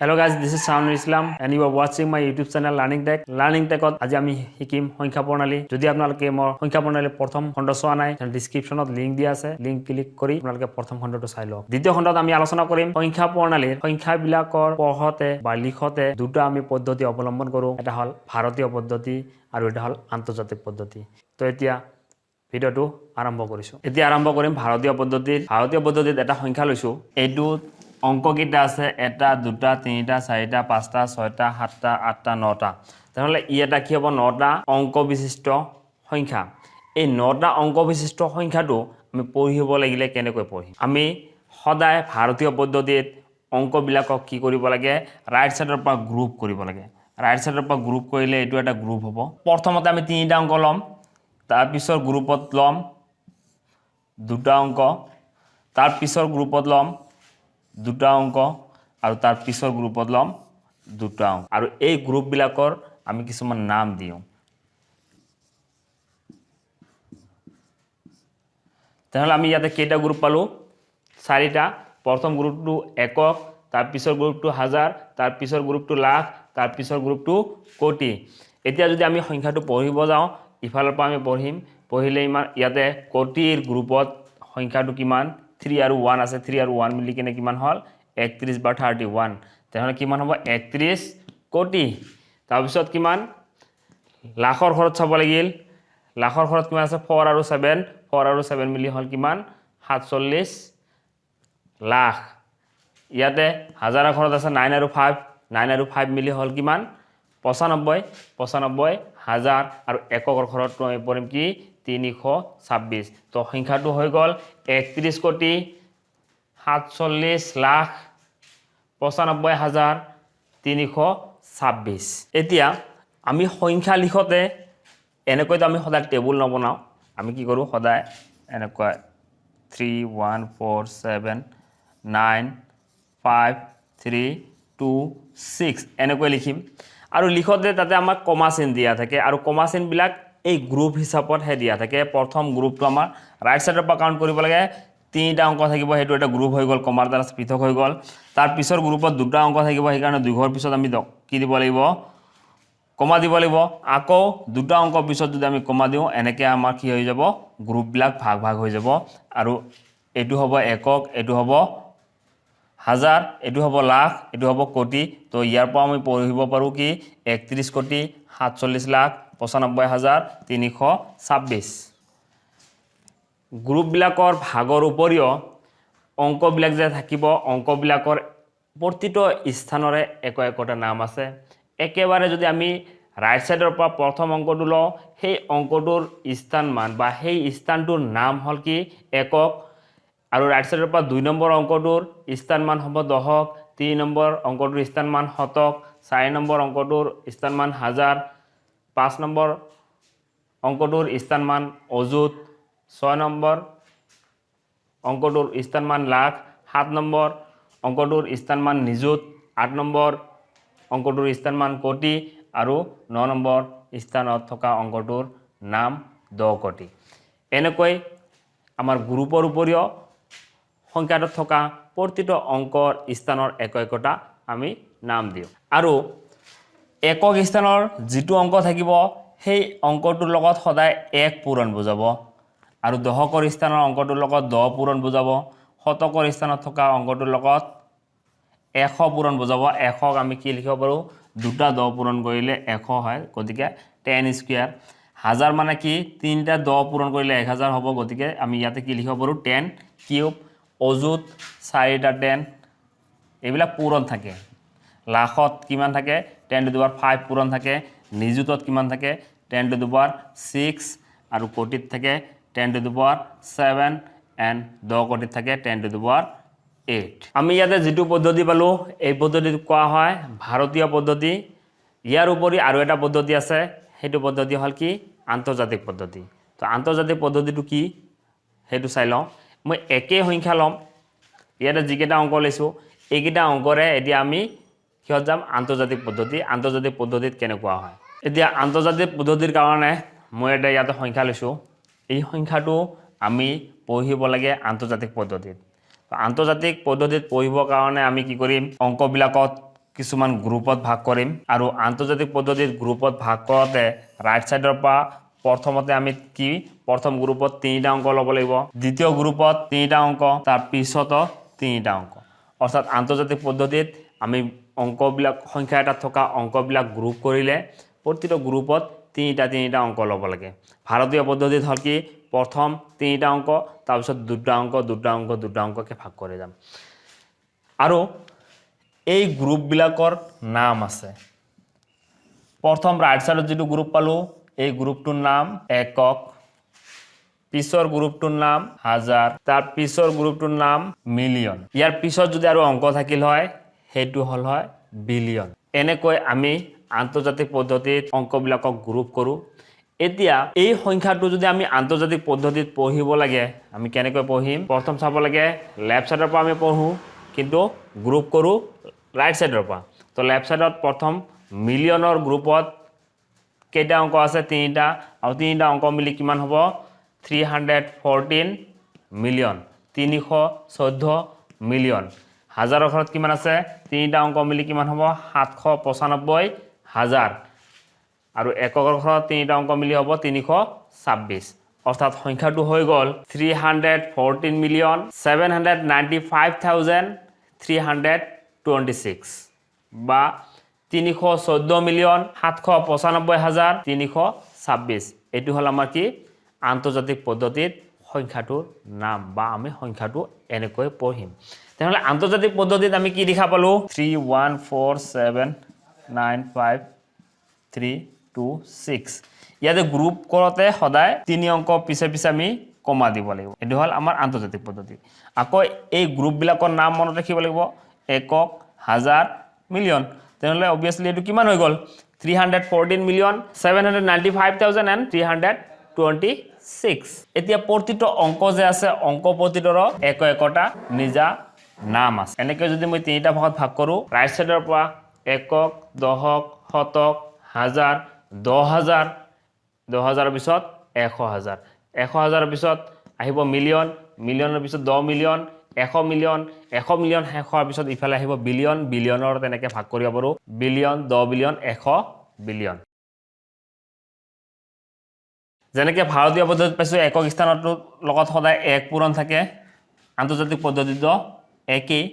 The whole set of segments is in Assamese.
Hello guys, this is Sound Islam and you are watching my YouTube channel Learning Tech. Learning Tech আজি আমি শিকিম সংখ্যা প্ৰণালী। যদি আপোনালোকে মোৰ সংখ্যা প্ৰণালীৰ প্ৰথম খণ্ড চোৱা নাই, তেনে ডেসক্ৰিপচনত লিংক দিয়া আছে। লিংক ক্লিক কৰি আপোনালোকে প্ৰথম খণ্ডটো চাই লওক। দ্বিতীয় খণ্ডত আমি আলোচনা কৰিম সংখ্যা প্ৰণালীৰ সংখ্যাবিলাকৰ পঢ়তে বা লিখতে দুটা আমি পদ্ধতি অৱলম্বন কৰো। এটা হল ভাৰতীয় পদ্ধতি আৰু এটা হল আন্তৰ্জাতিক পদ্ধতি। তো এতিয়া ভিডিওটো আৰম্ভ কৰিছো। এতিয়া আৰম্ভ কৰিম ভাৰতীয় পদ্ধতিৰ। ভাৰতীয় পদ্ধতিত এটা সংখ্যা লৈছো। এইটো অঙ্ক কিটা আছে এটা দুটা তিনিটা চাৰিটা পাঁচটা ছয়টা সাতটা আঠটা নটা তাহলে ই এটা কি হ'ব নটা অঙ্ক বিশিষ্ট সংখ্যা এই নটা অঙ্ক বিশিষ্ট সংখ্যাটো আমি পঢ়িব লাগিলে কেনেকৈ পঢ়িম আমি সদায় ভাৰতীয় পদ্ধতিত অঙ্কবিলাকক কি কৰিব লাগে ৰাইট সাইডৰ পৰা গ্ৰুপ কৰিব লাগে ৰাইট সাইডৰ পৰা গ্ৰুপ কৰিলে এটো এটা গ্ৰুপ হ'ব প্ৰথমতে আমি তিনিটা অঙ্ক লম তাৰ পিছৰ গ্ৰুপত লম দুটা অঙ্ক তাৰ পিছৰ গ্ৰুপত লম দুটা অঙ্ক আৰু তাৰ পিছৰ গ্ৰুপত লম দুটা অঙ্ক আৰু এই গ্ৰুপবিলাকৰ আমি কিছুমান নাম দিও তাহলে আমি ইয়াতে কেইটা গ্ৰুপ পালো চাৰিটা প্ৰথম গ্ৰুপটো একক তাৰ পিছৰ গ্ৰুপটো হাজাৰ তাৰ পিছৰ গ্ৰুপটো লাখ তাৰ পিছৰ গ্ৰুপটো কোটি এতিয়া যদি আমি সংখ্যাটো পঢ়িব যাও ইফালৰ পৰা আমি পঢ়িলে ইমান ইয়াতে কোটিৰ গ্ৰুপত সংখ্যাটো কিমান 3 আৰু 1 আছে 3 আৰু 1 মিলি কেনে কিমান হল 31 বা 31 তেহলে কিমান হ'ব 31 কোটি তাৰ পিছত কিমান লাখৰ ঘৰত চাব লাগিল লাখৰ ঘৰত কিমান আছে 4 আৰু 7 মিলি হল কিমান 47 লাখ ইয়াতে হাজাৰৰ ঘৰত আছে 9 আৰু 5 মিলি হল কিমান 95 হাজাৰ আৰু এককৰ ঘৰত আমি পঢ়িম কি 326 তো সংখ্যাটো হৈ গল 31 কোটি 47 লাখ 95 হাজাৰ 326 এতিয়া আমি সংখ্যা লিখতে এনেকৈ আমি সদায় টেবুল নবনাও আমি কি কৰো সদায় এনেকৈ 3 1 4 7 9 5 3 2 6 এনেকৈ লিখিম আৰু লিখতে তাতে আমাক কমা চিন দিয়া থাকে আৰু কমা চিন বিলাক এই গ্ৰুপ হিচাপত হে দিয়া থাকে প্ৰথম গ্ৰুপটো আমাৰ ৰাইট সাইডৰ পৰা কাউন্ট কৰিব লাগে তিনিটা অঙ্ক থাকিব হেতু এটা গ্ৰুপ হৈ গল কমাৰ দ্বাৰা পৃথক হৈ গল তাৰ পিছৰ গ্ৰুপত দুটা অঙ্ক থাকিব সেই কাৰণে দুই ঘৰ পিছত আমি কি দিব লাগিব কমা দিব লাগিব আকৌ দুটা অঙ্ক পিছত যদি আমি কমা দিও এনেকে আমাৰ কি হৈ যাব গ্ৰুপ বিলাক ভাগ হৈ যাব আৰু এটো হ'ব একক এটো হ'ব হাজাৰ এটো হ'ব লাখ এটো হ'ব কোটি তো ইয়াৰ পৰা আমি পঢ়িব পাৰো কি 31 কোটি 47 লাখ 95 হাজাৰ 326 গ্ৰুপ বিলাকৰ ভাগৰ উপৰিও অঙ্ক বিলাক যে থাকিব অঙ্ক বিলাকৰ প্ৰতিটো স্থানৰে একটা নাম আছে একেবাৰে যদি আমি ৰাইট সাইডৰ পৰা প্ৰথম অঙ্কটো ল সেই অঙ্কটোৰ স্থান মান বা সেই স্থানটোৰ নাম হল কি একক আৰু ৰাইট সাইডৰ পৰা 2 নম্বৰ অঙ্কটোৰ স্থান মান হ'ব দশক 3 নম্বৰ অঙ্কটোৰ স্থান মান শতক 4 নম্বৰ অঙ্কটোৰ স্থান মান হাজাৰ 5 নম্বৰ অঙ্কটোৰ স্থান মান অযুত 6 নম্বৰ অঙ্কটোৰ স্থান মান লাখ 7 নম্বৰ অঙ্কটোৰ স্থান মান নিযুত 8 নম্বৰ অঙ্কটোৰ স্থান মান কোটি আৰু 9 নম্বৰ স্থানত থকা অঙ্কটোৰ নাম 10 কোটি এনেকৈ আমাৰ গ্ৰুপৰ উপৰিও সংখ্যাটো থকা প্ৰতিটো অঙ্কৰ স্থানৰ একটা আমি নাম দিও আৰু একক স্থানৰ যেটো অঙ্ক থাকিব সেই অঙ্কটোৰ লগত সদায় 1 পূৰণ বুজাব আৰু দশকৰ স্থানৰ অঙ্কটোৰ লগত 10 পূৰণ বুজাব শতকৰ স্থানত থকা অঙ্কটোৰ লগত 100 পূৰণ বুজাব 100 আমি কি লিখিব পাৰো দুটা 10 পূৰণ কৰিলে 100 হয় গতিকে 10 স্কয়াৰ হাজাৰ মানে কি তিনটা 10 পূৰণ কৰিলে 1000 হ'ব গতিকে আমি ইয়াতে কি লিখিব পাৰো 10 কিউব অযুত 4টা 10 এইবিলাক পূৰণ থাকে লাখত কিমান থাকে 10 টু দি পাৱাৰ 5 পূৰণ থাকে নিযুতত কিমান থাকে 10 টু দি পাৱাৰ 6 আৰু কোটিত থাকে 10 to the power 7 and 10 কোটিত থাকে 10 to the power 8 আমি ইয়াতে যেটো পদ্ধতি পালো এই পদ্ধতিটো কোৱা হয় ভাৰতীয় পদ্ধতি ইয়াৰ উপৰি আৰু এটা পদ্ধতি আছে হেতু পদ্ধতি হল কি আন্তৰ্জাতিক পদ্ধতি তো আন্তৰ্জাতিক পদ্ধতিটো কি হেতু চাই লও মই একে সংখ্যা লম ইয়াতে যিকেটা অঙ্ক লৈছো এইকেটা অঙ্কৰে এতিয়া আমি কিহত যাম আন্তৰ্জাতিক পদ্ধতিত কেনে কোৱা হয় এতিয়া আন্তৰ্জাতিক পদ্ধতিৰ কাৰণে মই এটা ইয়াতে সংখ্যা লৈছো এই সংখ্যাটো আমি পঢ়িব লাগে আন্তৰ্জাতিক পদ্ধতিত আন্তৰ্জাতিক পদ্ধতিত পঢ়িবৰ কাৰণে আমি কি কৰিম অঙ্কবিলাকত কিছুমান গ্ৰুপত ভাগ কৰিম আৰু আন্তৰ্জাতিক পদ্ধতিত গ্ৰুপত ভাগ কৰোঁতে ৰাইট সাইডৰ পৰা প্ৰথমতে আমি কি প্ৰথম গ্ৰুপত 3টা অংক ল'ব লাগিব দ্বিতীয় গ্ৰুপত 3টা অংক তাৰ পিছতো 3টা অংক অৰ্থাৎ আন্তৰ্জাতিক পদ্ধতিত আমি অংকবিলাক সংখ্যা এটা থকা অংকবিলাক গ্ৰুপ কৰিলে প্ৰতিটো গ্ৰুপত 3টা অংক ল'ব লাগে ভাৰতীয় পদ্ধতিত হল কি প্ৰথম 3টা অংক তাৰ পিছত 2টা অংককে ভাগ কৰি যাম আৰু এই গ্ৰুপবিলাকৰ নাম আছে প্ৰথম ৰাইট সাইডত যেটো গ্ৰুপ পালো এই গ্ৰুপটোৰ নাম একক পিছৰ গ্ৰুপটোৰ নাম হাজাৰ তাৰ পিছৰ গ্ৰুপটোৰ নাম মিলিয়ন ইয়াৰ পিছত যদি আৰু অংক থাকিল হয় হেতু হল হয় বিলিয়ন এনেকৈ আমি আন্তৰ্জাতিক পদ্ধতিত অংকবিলাকক গ্ৰুপ কৰো এতিয়া এই সংখ্যাটো যদি আমি আন্তৰ্জাতিক পদ্ধতিত পঢ়িব লাগে আমি কেনেকৈ পঢ়িম প্ৰথম চাব লাগে লেফট সাইডৰ পৰা আমি পঢ়ো কিন্তু গ্ৰুপ কৰো ৰাইট সাইডৰ পৰা তো লেফট সাইডত প্ৰথম মিলিয়নৰ গ্ৰুপত কেইটা অংক আছে 3টা আৰু 3টা অংক মিলি কিমান হ'ব 314 মিলিয়ন 314 মিলিয়ন হাজাৰৰ ঘৰত কিমান আছে 3টা অংক মিলি কিমান হ'ব 795 হাজাৰ আৰু এককৰ ঘৰত 3টা অংক মিলি হ'ব 326 অৰ্থাৎ সংখ্যাটো হৈ গল 314 মিলিয়ন 795,326 বা 314 মিলিয়ন 795,326 এটো হল আমাৰ কি আন্তৰ্জাতিক পদ্ধতিত সংখ্যাটোৰ নাম বা আমি সংখ্যাটো এনেকৈ পঢ়িম তেনহলে আন্তৰ্জাতিক পদ্ধতিত আমি কি দেখা পালো 314795326 ইয়াতে গ্ৰুপ কৰোতে সদায় 3 অংক পিছে পিছে আমি কমা দিব লাগিব এটো হল আমাৰ আন্তৰ্জাতিক পদ্ধতি আকৌ এই গ্ৰুপবিলাকৰ নাম মনত ৰাখিব লাগিব একক হাজাৰ মিলিয়ন তেনহলে অবিয়াসলি এটো কিমান হৈ গল 314 মিলিয়ন 795,326 এতিয়া প্ৰতিটো অংক যে আছে অংক প্ৰতিটোৰ একটা নিজা নাম আছে এনেকৈ যদি মই 3টা ভাগত ভাগ কৰো ৰাইট সাইডৰ পৰা একক দহক শতক হাজাৰ 10000 10000ৰ পিছত 100000 100000ৰ পিছত আহিব মিলিয়ন মিলিয়নৰ পিছত 10 মিলিয়ন 100 মিলিয়ন 100 মিলিয়ন শেষৰ পিছত ইফালে আহিব বিলিয়ন বিলিয়নৰ তেনেকৈ ভাগ কৰিব পাৰো বিলিয়ন 10 বিলিয়ন 100 বিলিয়ন যেনেকৈ ভাৰতীয় পদ্ধতিত পাইছো একক স্থানৰ লগত সদায় 1 পূৰণ থাকে আন্তৰ্জাতিক পদ্ধতিত একেই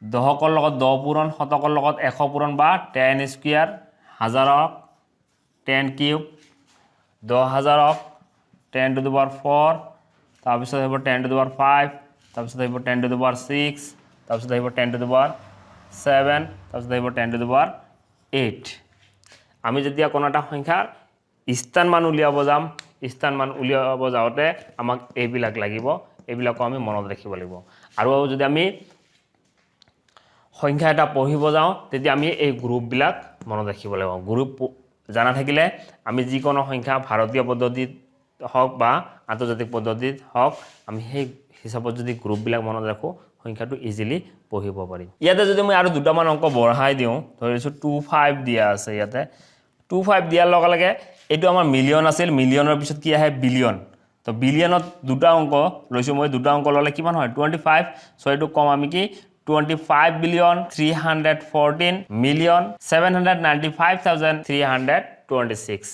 দহকৰ লগত 10 পূৰণ শতকৰ লগত 100 পূৰণ বা 10 square হাজাৰক 10 cube 10000ক 10 to the power 4 তাৰ পিছত আহিব 10 to the power 5 তাৰ পিছত আহিব 10 to the power 6 তাৰ পিছত আহিব 10 to the power 7 তাৰ পিছত আহিব 10 to the power 8 আমি যেতিয়া কোনো এটা সংখ্যাৰ স্থান মান উলিয়াব যাম স্থান মান উলিয়াব যাওতে আমাক এইবিলাক লাগিব এইবিলাকো আমি মনত ৰাখিব লাগিব আৰু যদি আমি সংখ্যা এটা পঢ়িব যাও তেতিয়া আমি এই গ্ৰুপবিলাক মনত ৰাখিব লাগিব গ্ৰুপ জানা থাকিলে আমি যিকোনো সংখ্যা ভাৰতীয় পদ্ধতিত হওক বা আন্তৰ্জাতিক পদ্ধতিত হওক আমি সেই হিচাপত যদি গ্ৰুপবিলাক মনত ৰাখো সংখ্যাটো ইজিলি পঢ়িব পাৰিম ইয়াতে যদি মই আৰু দুটামান অংক বঢ়াই দিও ধৰিছো 25 দিয়া আছে ইয়াতে 25 দিয়াৰ লগে লগে এটো আমাৰ মিলিয়ন আছিল মিলিয়নৰ পিছত কি আহে বিলিয়ন তো বিলিয়নত দুটা অংক লৈছো মই দুটা অংক ললে কিমান হয় 25 সো এটো কম আমি কি 25 billion 314 million 795,326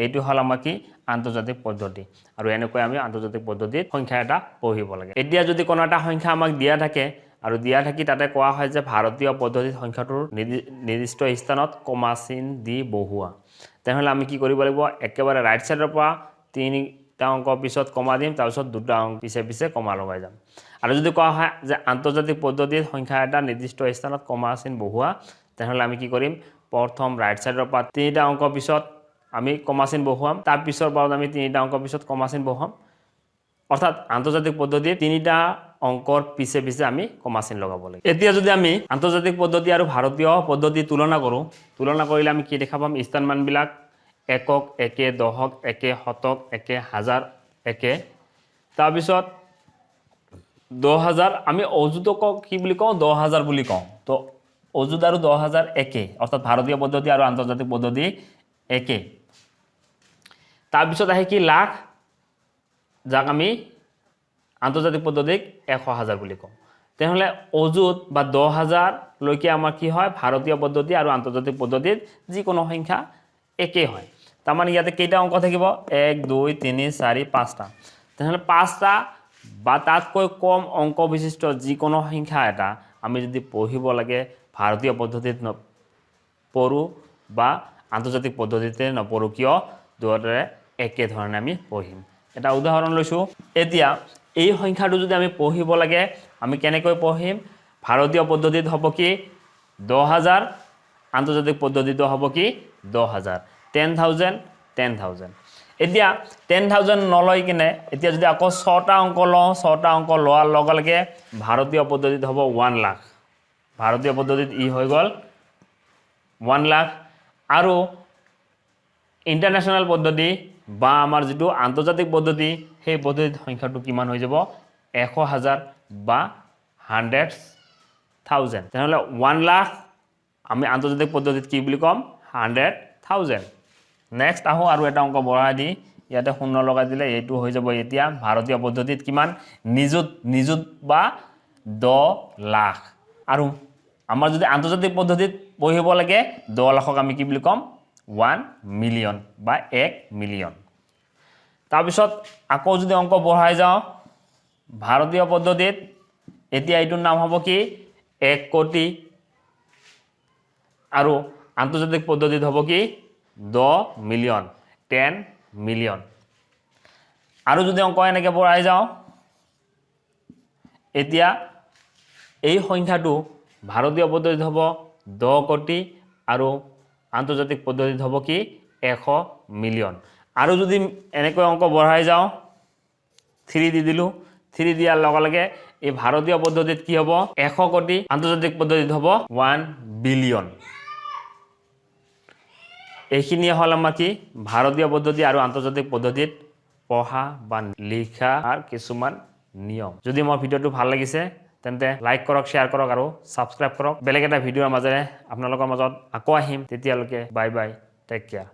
এইটো হল আমাৰ কি আন্তৰ্জাতিক পদ্ধতি আৰু এনেকৈ আমি আন্তৰ্জাতিক পদ্ধতিত সংখ্যা এটা পঢ়িব লাগে এতিয়া যদি কোনো এটা সংখ্যা আমাক দিয়া থাকে আৰু দিয়া থাকি তাতে কোৱা হয় যে ভাৰতীয় পদ্ধতিত সংখ্যাটোৰ নিৰ্দিষ্ট স্থানত কমা চিন দি বহুৱা তেনহলে আমি কি কৰিব লাগিব একেবাৰে ৰাইট সাইডৰ পৰা 3টা অংক পিছত কমা দিম তাৰ পিছত দুটা অংক পিছে পিছে কমা লগাই যাম আৰু যদি কোৱা হয় যে আন্তৰ্জাতিক পদ্ধতিত সংখ্যা এটা নিৰ্দিষ্ট স্থানত কমা চিন বহুৱা তেনহলে আমি কি কৰিম প্ৰথম ৰাইট সাইডৰ পৰা 3টা অংক পিছত আমি কমা চিন বহুৱাম তাৰ পিছৰ বাৰত আমি 3টা অংক পিছত কমা চিন বহুৱাম অৰ্থাৎ আন্তৰ্জাতিক পদ্ধতিত 3টা অংকৰ পিছে পিছে আমি কমা চিন লগাব লাগে এতিয়া যদি আমি আন্তৰ্জাতিক পদ্ধতি আৰু ভাৰতীয় পদ্ধতি তুলনা কৰিলে আমি কি দেখা পাম স্থান মানবিলাক একক একে দহক একে শতক একে হাজাৰ একে তাৰ পিছত 10000 আমি অযুতক কি বুলি কওঁ 10000 বুলি কওঁ তো অযুত আৰু 10000 একে অৰ্থাৎ ভাৰতীয় পদ্ধতি আৰু আন্তৰ্জাতিক পদ্ধতি একে তাৰ পিছত আহে কি লাখ যাক আমি আন্তৰ্জাতিক পদ্ধতিক 100000 বুলি কওঁ তেনেহ'লে অযুত বা 10,000 লৈকে আমাৰ কি হয় ভাৰতীয় পদ্ধতি আৰু আন্তৰ্জাতিক পদ্ধতিত যিকোনো সংখ্যা একেই হয় তাৰমানে ইয়াতে কেইটা অংক থাকিব 1 2 3 4 5টা তেনেহ'লে 5টা বা তাতকৈ কম অংক বিশিষ্ট যিকোনো সংখ্যা এটা আমি যদি পঢ়িব লাগে ভাৰতীয় পদ্ধতিত পঢ়ো বা আন্তৰ্জাতিক পদ্ধতিতে নপঢ়ো কিয় দুয়োটাৰে একে ধৰণে আমি পঢ়িম এটা উদাহৰণ লৈছো এতিয়া এই সংখ্যাটো যদি আমি পঢ়িব লাগে আমি কেনেকৈ পঢ়িম ভাৰতীয় পদ্ধতিত হ'ব কি 10,000 আন্তৰ্জাতিক পদ্ধতিটো হ'ব কি 10,000 10,000 10,000 এতিয়া 10,000 নলয় কিনে এতিয়া যদি আকৌ 6টা অংক লওঁ 6টা অংক লোৱাৰ লগে লগে ভাৰতীয় পদ্ধতিত হ'ব 1 লাখ ভাৰতীয় পদ্ধতিত ই হৈ গ'ল 1 লাখ আৰু ইন্টাৰনেশ্যনেল পদ্ধতি বা আমাৰ যেটো আন্তৰ্জাতিক পদ্ধতি সেই পদ্ধতিত সংখ্যাটো কিমান হৈ যাব 100,000 বা 100,000 তেনেহ'লে 1 লাখ আমি আন্তৰ্জাতিক পদ্ধতিত কি বুলি কম 100,000 নেক্সট আহো আৰু এটা অংক বঢ়াই দি ইয়াতে শূন্য লগাই দিলে এইটো হৈ যাব এতিয়া ভাৰতীয় পদ্ধতিত কিমান নিযুত বা 10 লাখ আৰু আমাৰ যদি আন্তৰ্জাতিক পদ্ধতিত পঢ়িব লাগে 10 লাখক আমি কি বুলি কম 1 মিলিয়ন বা 1 মিলিয়ন তাৰপিছত আকৌ যদি অংক বঢ়াই যাওঁ ভাৰতীয় পদ্ধতিত এতিয়া এইটোৰ নাম হ'ব কি 1 কোটি আৰু আন্তৰ্জাতিক পদ্ধতিত হ'ব কি 10 মিলিয়ন 10 মিলিয়ন আৰু যদি অংক এনেকৈ বঢ়াই যাওঁ এতিয়া এই সংখ্যাটো ভাৰতীয় পদ্ধতিত হ'ব 10 কোটি আৰু আন্তৰ্জাতিক পদ্ধতিত হ'ব কি 100 মিলিয়ন আৰু যদি এনেকৈ অংক বঢ়াই যাওঁ 3 দি দিলো 3 দিয়াৰ লগে লগে এই ভাৰতীয় পদ্ধতিত কি হ'ব 100 কোটি আন্তৰ্জাতিক পদ্ধতিত হ'ব 1 বিলিয়ন এইখিনিয়ে হ'ল আমাৰ কি ভাৰতীয় পদ্ধতি আৰু আন্তৰ্জাতিক পদ্ধতিত পঢ়া বা লিখা আৰু কিছুমান নিয়ম যদি মোৰ ভিডিওটো ভাল লাগিছে তেন্তে লাইক কৰক শেয়াৰ কৰক আৰু সাবস্ক্ৰাইব কৰক বেলেগ এটা ভিডিওৰ মাজেৰে আপোনালোকৰ মাজত আকৌ আহিম তেতিয়ালৈকে বাই বাই টেক কেয়াৰ